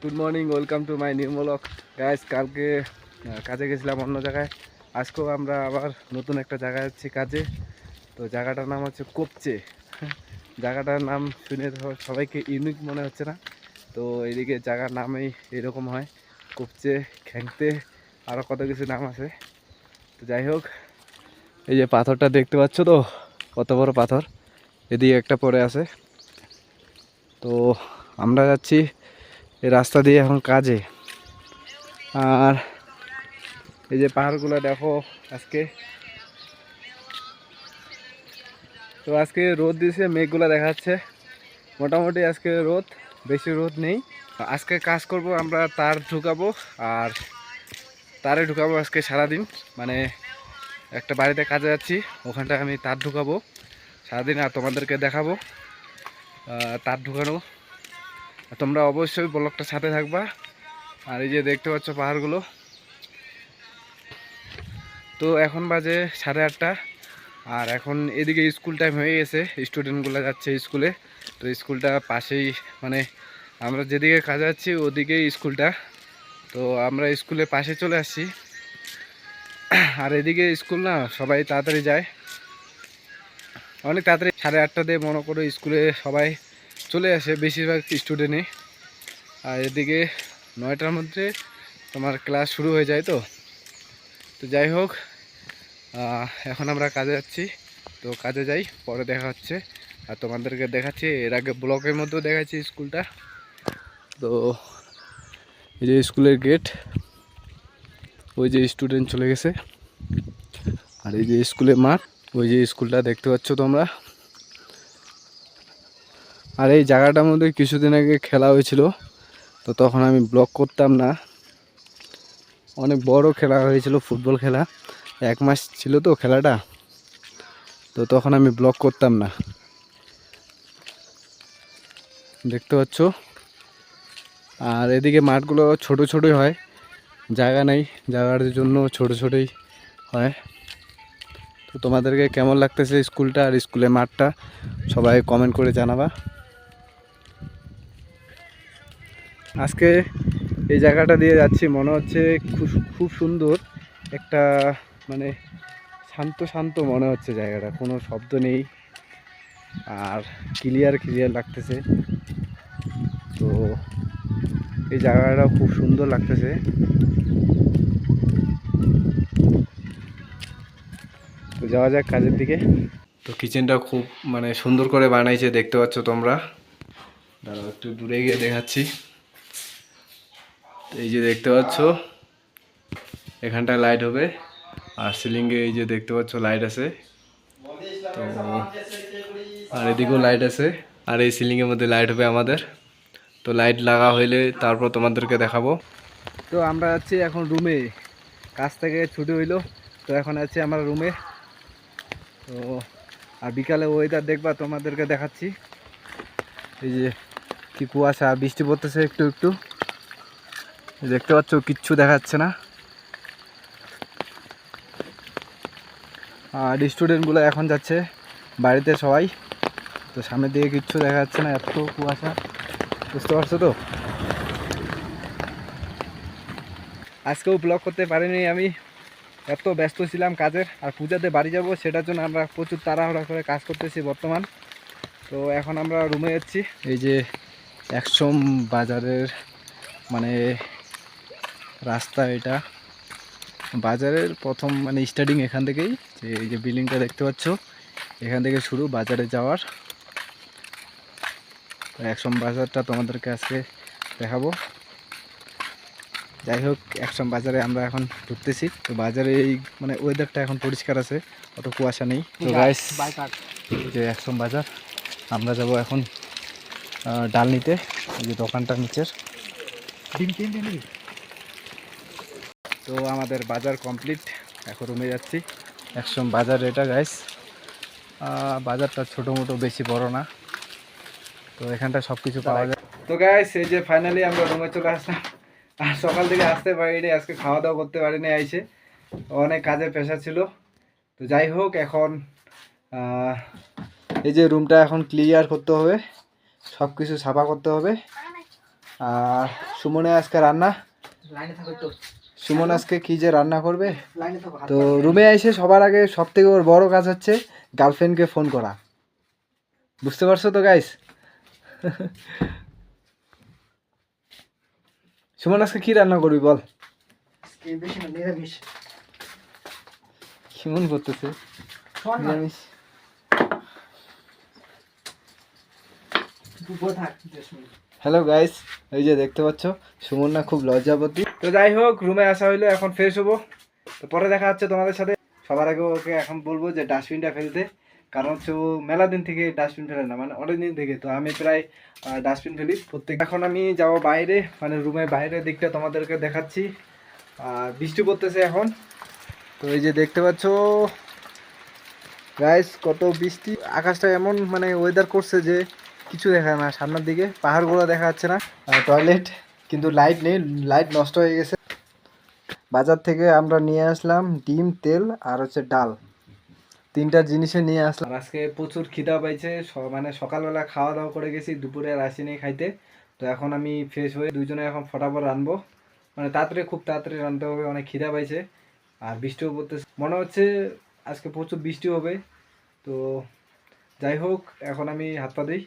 Good morning, welcome to my new blog. Guys, কালকে কাজে গেছিলাম অন্য জায়গায়। আজকেও আমরা আবার নতুন একটা জায়গায় যাচ্ছি কাজে। তো জায়গাটার নাম হচ্ছে কোপচে। জায়গাটার নাম শুনে তো সবাইকে ইউনিক মনে হচ্ছে না? তো এদিকে জায়গার নামেই এরকম হয়, কোপচে, খ্যাংতে, আরও কত কিছু নাম আছে। তো যাই হোক, এই যে পাথরটা দেখতে পাচ্ছ তো, কত বড় পাথর, এদিকে একটা পড়ে আছে। তো আমরা যাচ্ছি এই রাস্তা দিয়ে এখন কাজে। আর এই যে পাহাড়গুলো দেখো আজকে। তো আজকে রোদ দিয়েছে, মেঘগুলো দেখাচ্ছে, মোটামুটি আজকে রোদ, বেশি রোদ নেই। আজকে কাজ করব আমরা, তার ঢুকাবো। আর তারে ঢুকাবো আজকে সারাদিন, মানে একটা বাড়িতে কাজে যাচ্ছি, ওখানটায় আমি তার ঢুকাবো সারাদিন আর তোমাদেরকে দেখাবো তার ঢুকানো। তোমরা অবশ্যই ব্লগটার সাথে থাকবা। আর এই যে দেখতে পাচ্ছ পাহাড়গুলো। তো এখন বাজে 8:30, আর এখন এদিকে স্কুল টাইম হয়ে গেছে, স্টুডেন্টগুলো যাচ্ছে স্কুলে। তো স্কুলটা পাশেই, মানে আমরা যেদিকে কাজে যাচ্ছি ওদিকেই স্কুলটা। তো আমরা স্কুলের পাশে চলে আসছি। আর এদিকে স্কুল না, সবাই তাড়াতাড়ি যায়, অনেক তাড়াতাড়ি 8:30 দিয়ে মনে করো স্কুলে সবাই চলে আসে, বেশিরভাগ স্টুডেন্টই। আর এদিকে 9টার মধ্যে তোমার ক্লাস শুরু হয়ে যায়। তো তো যাই হোক, এখন আমরা কাজে যাচ্ছি। তো কাজে যাই, পরে দেখা হচ্ছে। আর তোমাদেরকে দেখাচ্ছি, এর আগে ব্লকের মধ্যেও দেখাচ্ছি স্কুলটা। তো এই যে স্কুলের গেট, ওই যে স্টুডেন্ট চলে গেছে। আর এই যে স্কুলের মাঠ, ওই যে স্কুলটা দেখতে পাচ্ছ তোমরা। আর এই জায়গাটার মধ্যে কিছুদিন আগে খেলা হয়েছিল, তো তখন আমি ব্লগ করতাম না। অনেক বড় খেলা হয়েছিল, ফুটবল খেলা, 1 মাস ছিল তো খেলাটা। তো তখন আমি ব্লগ করতাম না, দেখতে পাচ্ছ। আর এদিকে মাঠগুলো ছোট ছোটই হয়, জায়গা নেই, জায়গার জন্য ছোট ছোটই হয়। তো তোমাদেরকে কেমন লাগতেছে স্কুলটা আর স্কুলের মাঠটা, সবাই কমেন্ট করে জানাবা। আজকে এই জায়গাটা দিয়ে যাচ্ছি, মনে হচ্ছে খুব খুব সুন্দর একটা, মানে শান্ত শান্ত মনে হচ্ছে জায়গাটা, কোনো শব্দ নেই আর ক্লিয়ার ক্লিয়ার লাগতেছে। তো এই জায়গাটা খুব সুন্দর লাগতেছে। তো যাওয়া যাক কাজের দিকে। তো কিচেনটা খুব মানে সুন্দর করে বানাইছে, দেখতে পাচ্ছ তোমরা। দাঁড়াও একটু দূরে গিয়ে দেখাচ্ছি। এই যে দেখতে পাচ্ছ, এখানটায় লাইট হবে, আর সিলিংয়ে এই যে দেখতে পাচ্ছ লাইট আছে। তো আর এদিকেও লাইট আছে, আর এই সিলিংয়ের মধ্যে লাইট হবে আমাদের। তো লাইট লাগা হইলে তারপর তোমাদেরকে দেখাবো। তো আমরা যাচ্ছি এখন রুমে, কাজ থেকে ছুটি হইলো। তো এখন আছি আমরা রুমে। তো আর বিকালে ওয়েদার দেখবা, তোমাদেরকে দেখাচ্ছি। এই যে কি কুয়াশা, বৃষ্টি পড়তেছে একটু একটু, দেখতে পাচ্ছ, কিচ্ছু দেখাচ্ছে না। আর স্টুডেন্টগুলো এখন যাচ্ছে বাড়িতে সবাই। তো সামনের দিকে কিচ্ছু দেখা যাচ্ছে না, এত কুয়াশা, বুঝতে পারছো তো। আজকেও ব্লগ করতে পারিনি আমি, এত ব্যস্ত ছিলাম কাজের। আর পূজাতে বাড়ি যাব, সেটার জন্য আমরা প্রচুর তাড়াহুড়া করে কাজ করতেছি বর্তমান। তো এখন আমরা রুমে যাচ্ছি। এই যে একশম বাজারের মানে রাস্তা, এটা বাজারের প্রথম মানে স্টার্টিং এখান থেকেই, যে এই যে বিল্ডিংটা দেখতে পাচ্ছ, এখান থেকে শুরু বাজারে যাওয়ার। একশম বাজারটা তোমাদেরকে আজকে দেখাবো। যাই হোক, একশম বাজারে আমরা এখন ঘুরতেছি। তো বাজারে এই মানে ওয়েদারটা এখন পরিষ্কার আছে, অত কুয়াশা নেই। তো গাইস, যে একশম বাজার, আমরা যাব এখন ডাল নিতে, এই যে দোকানটার নিচের। তো আমাদের বাজার কমপ্লিট, এখন রুমে যাচ্ছি। একশম বাজার এটা গাইস, বাজারটা ছোটো মোটো, বেশি বড় না। তো এখানটা সব কিছু পাওয়া যায়। তো গাইস, এই যে ফাইনালি আমরা রুমে চলে আসলাম। আর সকাল থেকে আসতে পারিনি, আজকে খাওয়া দাওয়া করতে পারিনি, আইসে অনেক কাজের প্রেশার ছিল। তো যাই হোক, এখন এই যে রুমটা এখন ক্লিয়ার করতে হবে, সব কিছু সাফা করতে হবে। আর সুমনে আজকে রান্না, সুমন আজকে কি যে রান্না করবে। তো রুমে এসে সবার আগে সব থেকে ওর বড় কাজ হচ্ছে গার্লফ্রেন্ডকে ফোন করা, বুঝতে পারছো তো গাইস? সুমন আজকে কি রান্না করবি বল? কেমন করতেছে নিরামিষ? হ্যালো গাইস, এই যে দেখতে পাচ্ছ সুমন না খুব লজ্জাপতি। তো যাই হোক, রুমে আসা হইলো, এখন ফ্রেশ হবো। তো পরে দেখা হচ্ছে তোমাদের সাথে। সবার আগে ওকে এখন বলবো যে ডাস্টবিনটা ফেলতে, কারণ হচ্ছে ও মেলা দিন থেকে ডাস্টবিন ফেলে না, মানে অনেক দিন থেকে। তো আমি প্রায় ডাস্টবিন ফেলি প্রত্যেক। এখন আমি যাবো বাইরে, মানে রুমের বাইরের দিকটা তোমাদেরকে দেখাচ্ছি। আর বৃষ্টি পড়তেছে এখন। তো এই যে দেখতে পাচ্ছ গাইস কত বৃষ্টি, আকাশটা এমন মানে ওয়েদার করছে যে কিছু দেখা না, সামনের দিকে পাহাড়গুলো দেখা যাচ্ছে না। টয়লেট কিন্তু লাইট নেই, লাইট নষ্ট হয়ে গেছে। বাজার থেকে আমরা নিয়ে আসলাম ডিম, তেল আর হচ্ছে ডাল, তিনটা জিনিসে নিয়ে আসলাম। আজকে প্রচুর খিদা পাইছে, মানে সকালবেলা খাওয়া দাওয়া করে গেছি, দুপুরে আর আসিনি খাইতে। তো এখন আমি ফ্রেশ হয়ে দুইজনে এখন ফটাফট রানবো, মানে তাড়াতাড়ি, খুব তাড়াতাড়ি রানতে হবে, অনেক খিদা পাইছে। আর বৃষ্টিও পড়তেছে, মনে হচ্ছে আজকে প্রচুর বৃষ্টি হবে। তো যাই হোক, এখন আমি হাত পা দিই।